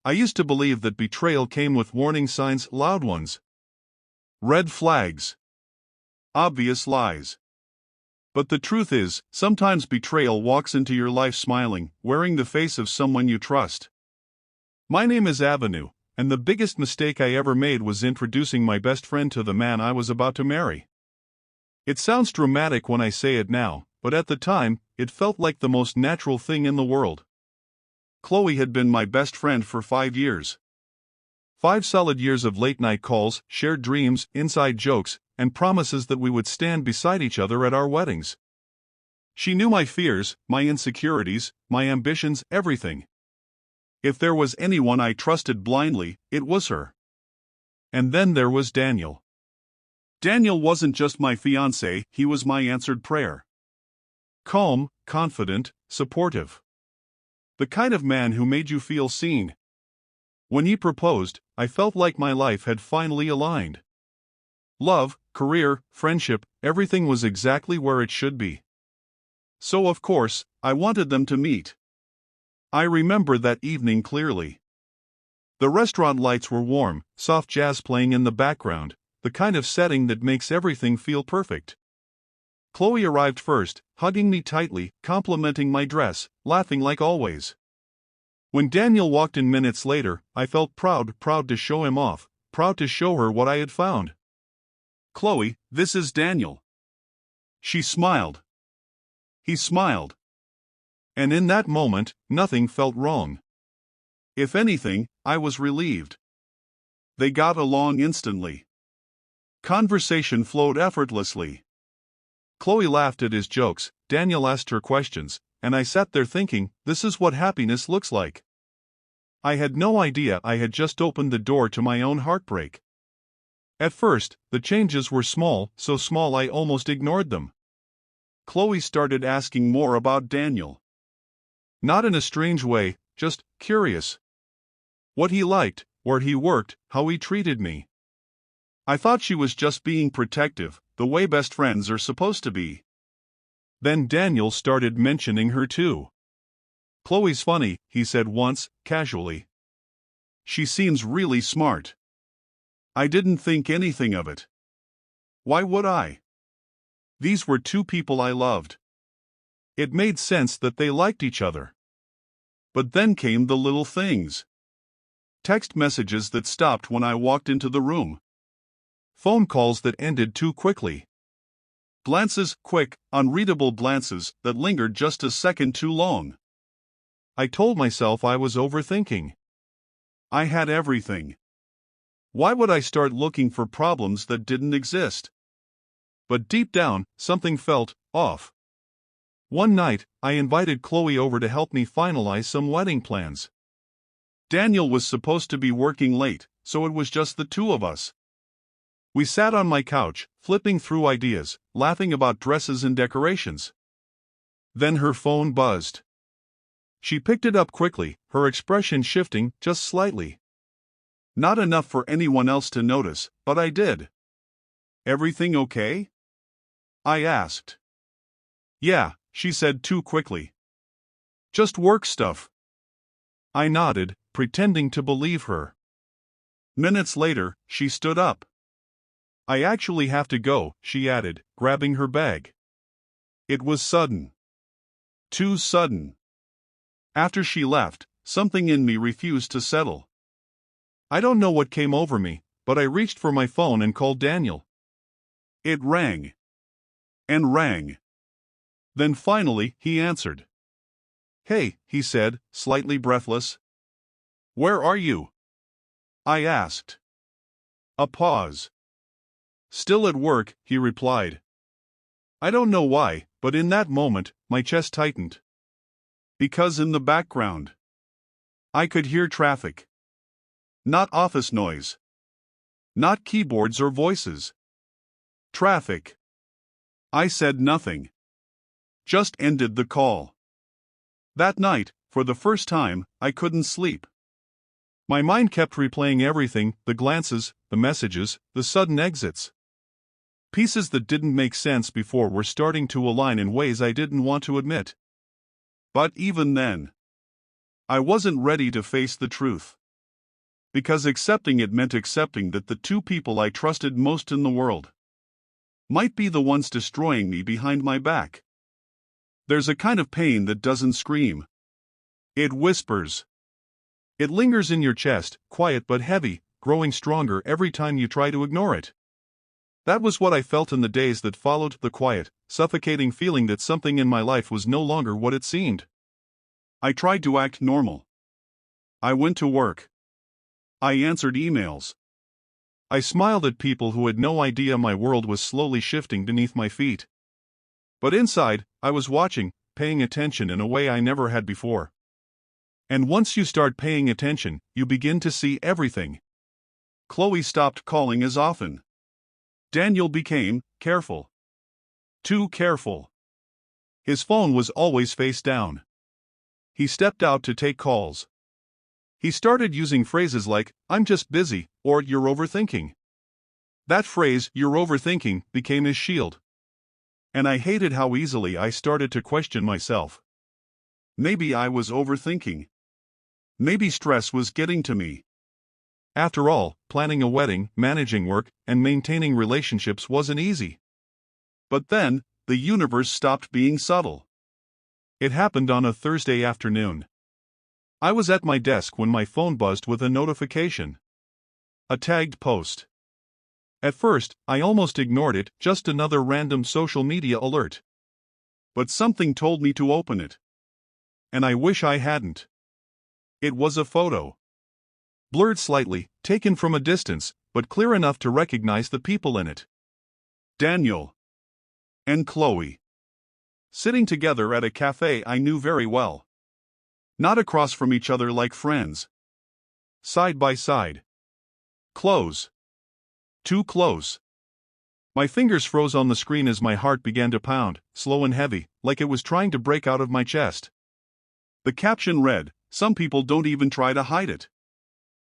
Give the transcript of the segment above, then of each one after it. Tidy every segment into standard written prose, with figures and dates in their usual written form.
I used to believe that betrayal came with warning signs, loud ones. Red flags. Obvious lies. But the truth is, sometimes betrayal walks into your life smiling, wearing the face of someone you trust. My name is Avenue, and the biggest mistake I ever made was introducing my best friend to the man I was about to marry. It sounds dramatic when I say it now, but at the time, it felt like the most natural thing in the world. Chloe had been my best friend for 5 years. 5 solid years of late-night calls, shared dreams, inside jokes, and promises that we would stand beside each other at our weddings. She knew my fears, my insecurities, my ambitions, everything. If there was anyone I trusted blindly, it was her. And then there was Daniel. Daniel wasn't just my fiancé, he was my answered prayer. Calm, confident, supportive. The kind of man who made you feel seen. When he proposed, I felt like my life had finally aligned. Love, career, friendship, everything was exactly where it should be. So of course, I wanted them to meet. I remember that evening clearly. The restaurant lights were warm, soft jazz playing in the background, the kind of setting that makes everything feel perfect. Chloe arrived first, hugging me tightly, complimenting my dress, laughing like always. When Daniel walked in minutes later, I felt proud to show him off, proud to show her what I had found. "Chloe, this is Daniel." She smiled. He smiled. And in that moment, nothing felt wrong. If anything, I was relieved. They got along instantly. Conversation flowed effortlessly. Chloe laughed at his jokes, Daniel asked her questions, and I sat there thinking, this is what happiness looks like. I had no idea I had just opened the door to my own heartbreak. At first, the changes were small, so small I almost ignored them. Chloe started asking more about Daniel. Not in a strange way, just curious. What he liked, where he worked, how he treated me. I thought she was just being protective, the way best friends are supposed to be. Then Daniel started mentioning her too. "Chloe's funny," he said once, casually. "She seems really smart." I didn't think anything of it. Why would I? These were 2 people I loved. It made sense that they liked each other. But then came the little things. Text messages that stopped when I walked into the room. Phone calls that ended too quickly. Glances, quick, unreadable glances that lingered just a second too long. I told myself I was overthinking. I had everything. Why would I start looking for problems that didn't exist? But deep down, something felt off. One night, I invited Chloe over to help me finalize some wedding plans. Daniel was supposed to be working late, so it was just the 2 of us. We sat on my couch, flipping through ideas, laughing about dresses and decorations. Then her phone buzzed. She picked it up quickly, her expression shifting just slightly. Not enough for anyone else to notice, but I did. "Everything okay?" I asked. "Yeah," she said too quickly. "Just work stuff." I nodded, pretending to believe her. Minutes later, she stood up. "I actually have to go," she added, grabbing her bag. It was sudden. Too sudden. After she left, something in me refused to settle. I don't know what came over me, but I reached for my phone and called Daniel. It rang. And rang. Then finally, he answered. "Hey," he said, slightly breathless. "Where are you?" I asked. A pause. "Still at work," he replied. I don't know why, but in that moment, my chest tightened. Because in the background, I could hear traffic. Not office noise. Not keyboards or voices. Traffic. I said nothing. Just ended the call. That night, for the first time, I couldn't sleep. My mind kept replaying everything, the glances, the messages, the sudden exits. Pieces that didn't make sense before were starting to align in ways I didn't want to admit. But even then, I wasn't ready to face the truth. Because accepting it meant accepting that the two people I trusted most in the world might be the ones destroying me behind my back. There's a kind of pain that doesn't scream. It whispers. It lingers in your chest, quiet but heavy, growing stronger every time you try to ignore it. That was what I felt in the days that followed the quiet, suffocating feeling that something in my life was no longer what it seemed. I tried to act normal. I went to work. I answered emails. I smiled at people who had no idea my world was slowly shifting beneath my feet. But inside, I was watching, paying attention in a way I never had before. And once you start paying attention, you begin to see everything. Chloe stopped calling as often. Daniel became careful. Too careful. His phone was always face down. He stepped out to take calls. He started using phrases like, "I'm just busy," or "You're overthinking." That phrase, "You're overthinking," became his shield. And I hated how easily I started to question myself. Maybe I was overthinking. Maybe stress was getting to me. After all, planning a wedding, managing work, and maintaining relationships wasn't easy. But then, the universe stopped being subtle. It happened on a Thursday afternoon. I was at my desk when my phone buzzed with a notification. A tagged post. At first, I almost ignored it, just another random social media alert. But something told me to open it. And I wish I hadn't. It was a photo. Blurred slightly, taken from a distance, but clear enough to recognize the people in it. Daniel and Chloe. Sitting together at a cafe I knew very well. Not across from each other like friends. Side by side. Close. Too close. My fingers froze on the screen as my heart began to pound, slow and heavy, like it was trying to break out of my chest. The caption read, "Some people don't even try to hide it."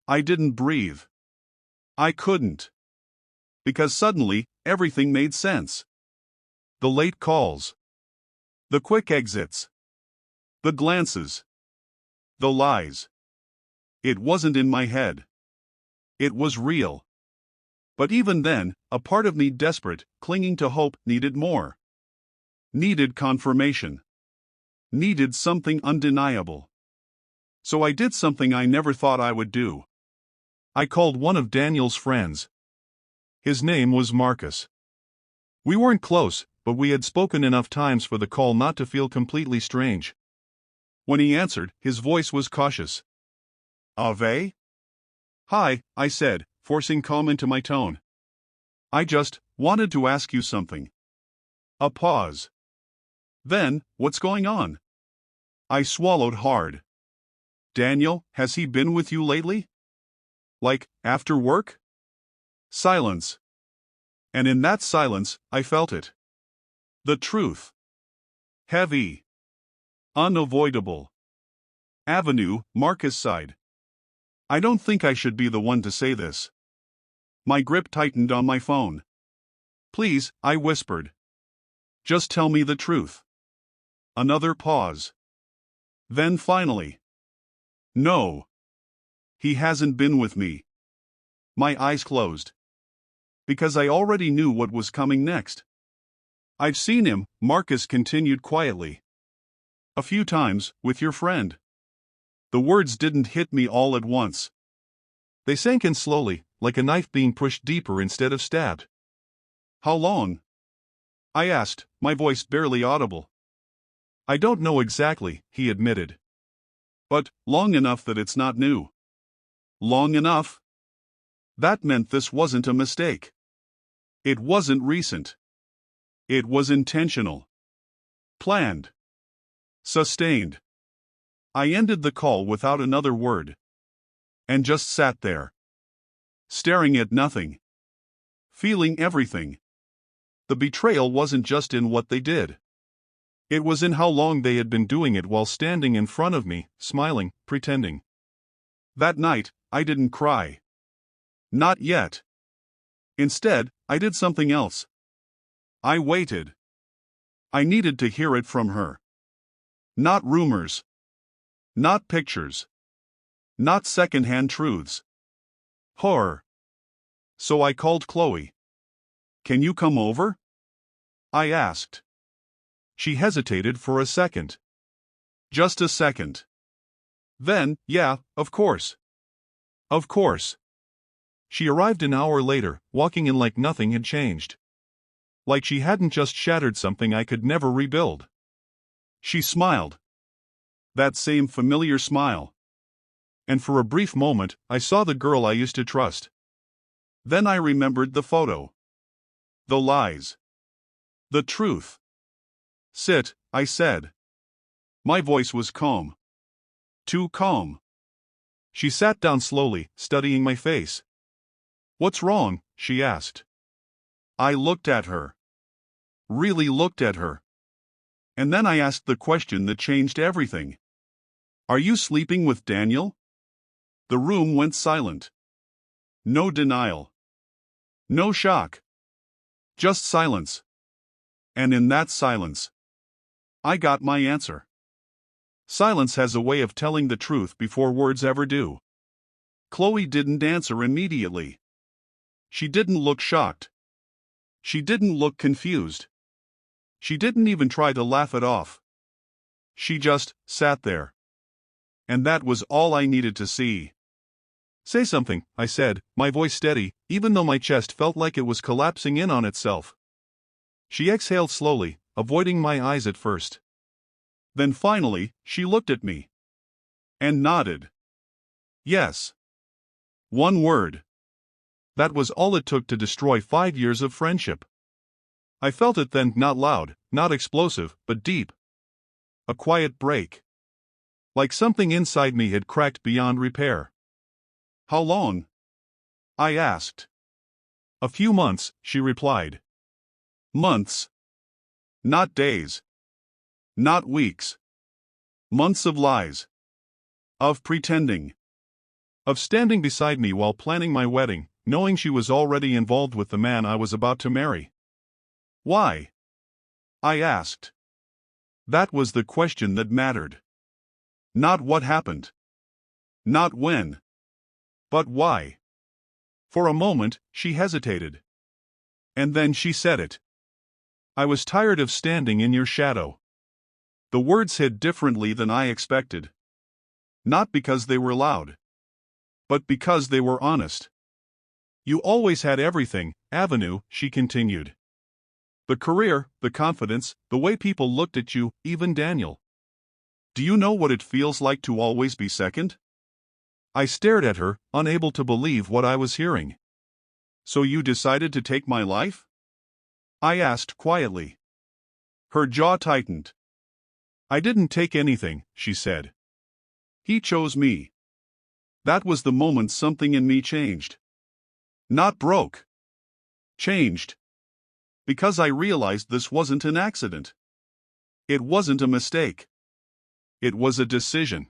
I didn't breathe. I couldn't. Because suddenly, everything made sense. The late calls. The quick exits. The glances. The lies. It wasn't in my head. It was real. But even then, a part of me, desperate, clinging to hope, needed more. Needed confirmation. Needed something undeniable. So I did something I never thought I would do. I called one of Daniel's friends. His name was Marcus. We weren't close, but we had spoken enough times for the call not to feel completely strange. When he answered, his voice was cautious. "Ave?" "Hi," I said, forcing calm into my tone. "I just wanted to ask you something." A pause. Then, "What's going on?" I swallowed hard. "Daniel, has he been with you lately? Like, after work?" Silence. And in that silence, I felt it. The truth. Heavy. Unavoidable. Avenue, Marcus sighed. "I don't think I should be the one to say this." My grip tightened on my phone. "Please," I whispered. "Just tell me the truth." Another pause. Then finally. "No. He hasn't been with me." My eyes closed. Because I already knew what was coming next. "I've seen him," Marcus continued quietly. "A few times, with your friend." The words didn't hit me all at once. They sank in slowly, like a knife being pushed deeper instead of stabbed. "How long?" I asked, my voice barely audible. "I don't know exactly," he admitted. "But, long enough that it's not new." Long enough? That meant this wasn't a mistake. It wasn't recent. It was intentional. Planned. Sustained. I ended the call without another word. And just sat there. Staring at nothing. Feeling everything. The betrayal wasn't just in what they did. It was in how long they had been doing it while standing in front of me, smiling, pretending. That night, I didn't cry. Not yet. Instead, I did something else. I waited. I needed to hear it from her. Not rumors. Not pictures. Not second-hand truths. Horror. So I called Chloe. Can you come over? I asked. She hesitated for a second. Just a second. Then, yeah, of course. Of course. She arrived an hour later, walking in like nothing had changed. Like she hadn't just shattered something I could never rebuild. She smiled. That same familiar smile. And for a brief moment, I saw the girl I used to trust. Then I remembered the photo. The lies. The truth. Sit, I said. My voice was calm. Too calm. She sat down slowly, studying my face. What's wrong? She asked. I looked at her. Really looked at her. And then I asked the question that changed everything. Are you sleeping with Daniel? The room went silent. No denial. No shock. Just silence. And in that silence, I got my answer. Silence has a way of telling the truth before words ever do. Chloe didn't answer immediately. She didn't look shocked. She didn't look confused. She didn't even try to laugh it off. She just sat there. And that was all I needed to see. Say something, I said, my voice steady, even though my chest felt like it was collapsing in on itself. She exhaled slowly, avoiding my eyes at first. Then finally, she looked at me. And nodded. Yes. One word. That was all it took to destroy 5 years of friendship. I felt it then, not loud, not explosive, but deep. A quiet break. Like something inside me had cracked beyond repair. How long? I asked. A few months, she replied. Months. Not days. Not weeks. Months of lies. Of pretending. Of standing beside me while planning my wedding, knowing she was already involved with the man I was about to marry. Why? I asked. That was the question that mattered. Not what happened. Not when. But why? For a moment, she hesitated. And then she said it. I was tired of standing in your shadow. The words hit differently than I expected. Not because they were loud. But because they were honest. You always had everything, Avenue, she continued. The career, the confidence, the way people looked at you, even Daniel. Do you know what it feels like to always be second? I stared at her, unable to believe what I was hearing. So you decided to take my life? I asked quietly. Her jaw tightened. I didn't take anything, she said. He chose me. That was the moment something in me changed. Not broke. Changed. Because I realized this wasn't an accident. It wasn't a mistake. It was a decision.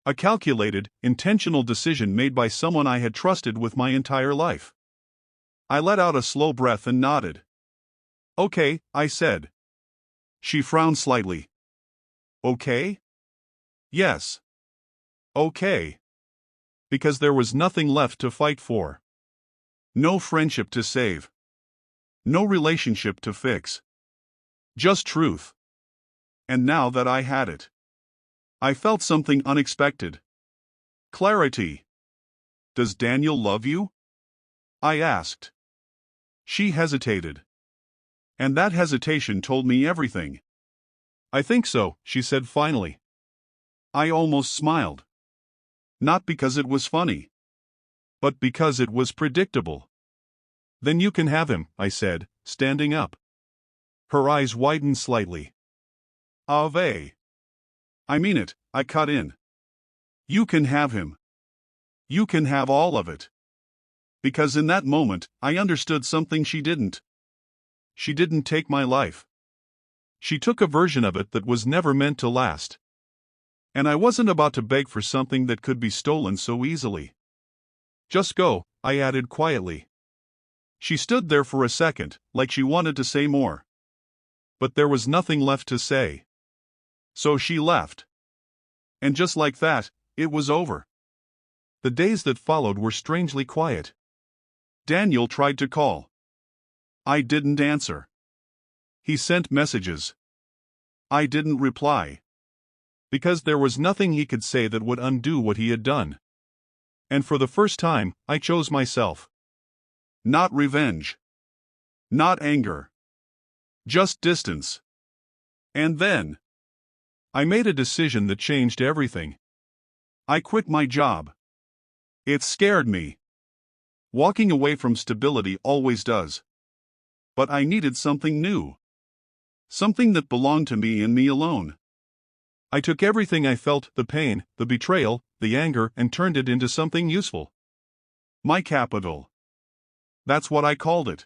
A calculated, intentional decision made by someone I had trusted with my entire life. I let out a slow breath and nodded. Okay, I said. She frowned slightly. Okay? Yes. Okay. Because there was nothing left to fight for. No friendship to save. No relationship to fix. Just truth. And now that I had it, I felt something unexpected. Clarity. Does Daniel love you? I asked. She hesitated. And that hesitation told me everything. I think so, she said finally. I almost smiled. Not because it was funny. But because it was predictable. Then you can have him, I said, standing up. Her eyes widened slightly. Ave. I mean it, I cut in. You can have him. You can have all of it. Because in that moment, I understood something she didn't. She didn't take my life. She took a version of it that was never meant to last. And I wasn't about to beg for something that could be stolen so easily. Just go, I added quietly. She stood there for a second, like she wanted to say more. But there was nothing left to say. So she left. And just like that, it was over. The days that followed were strangely quiet. Daniel tried to call. I didn't answer. He sent messages. I didn't reply. Because there was nothing he could say that would undo what he had done. And for the first time, I chose myself. Not revenge. Not anger. Just distance. And then, I made a decision that changed everything. I quit my job. It scared me. Walking away from stability always does. But I needed something new. Something that belonged to me and me alone. I took everything I felt, the pain, the betrayal, the anger, and turned it into something useful. My capital. That's what I called it.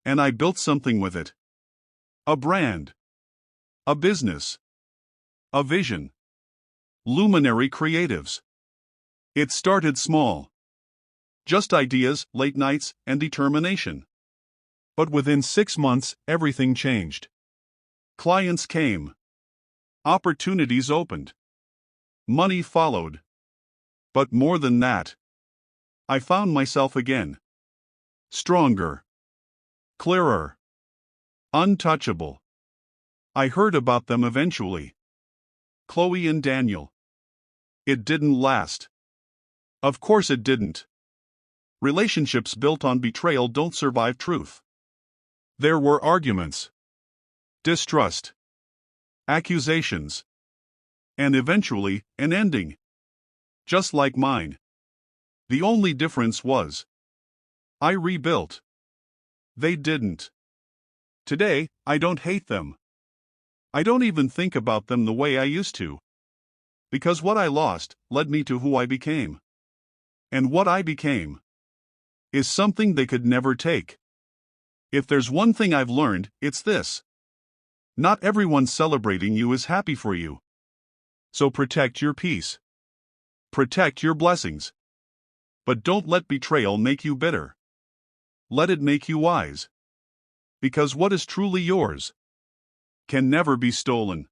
And I built something with it. A brand. A business. A vision. Luminary Creatives. It started small. Just ideas, late nights, and determination. But within 6 months, everything changed. Clients came. Opportunities opened. Money followed. But more than that, I found myself again. Stronger. Clearer. Untouchable. I heard about them eventually. Chloe and Daniel. It didn't last. Of course it didn't. Relationships built on betrayal don't survive truth. There were arguments. Distrust. Accusations. And eventually, an ending. Just like mine. The only difference was, I rebuilt. They didn't. Today, I don't hate them. I don't even think about them the way I used to. Because what I lost led me to who I became. And what I became is something they could never take. If there's one thing I've learned, it's this. Not everyone celebrating you is happy for you. So protect your peace. Protect your blessings. But don't let betrayal make you bitter. Let it make you wise. Because what is truly yours can never be stolen.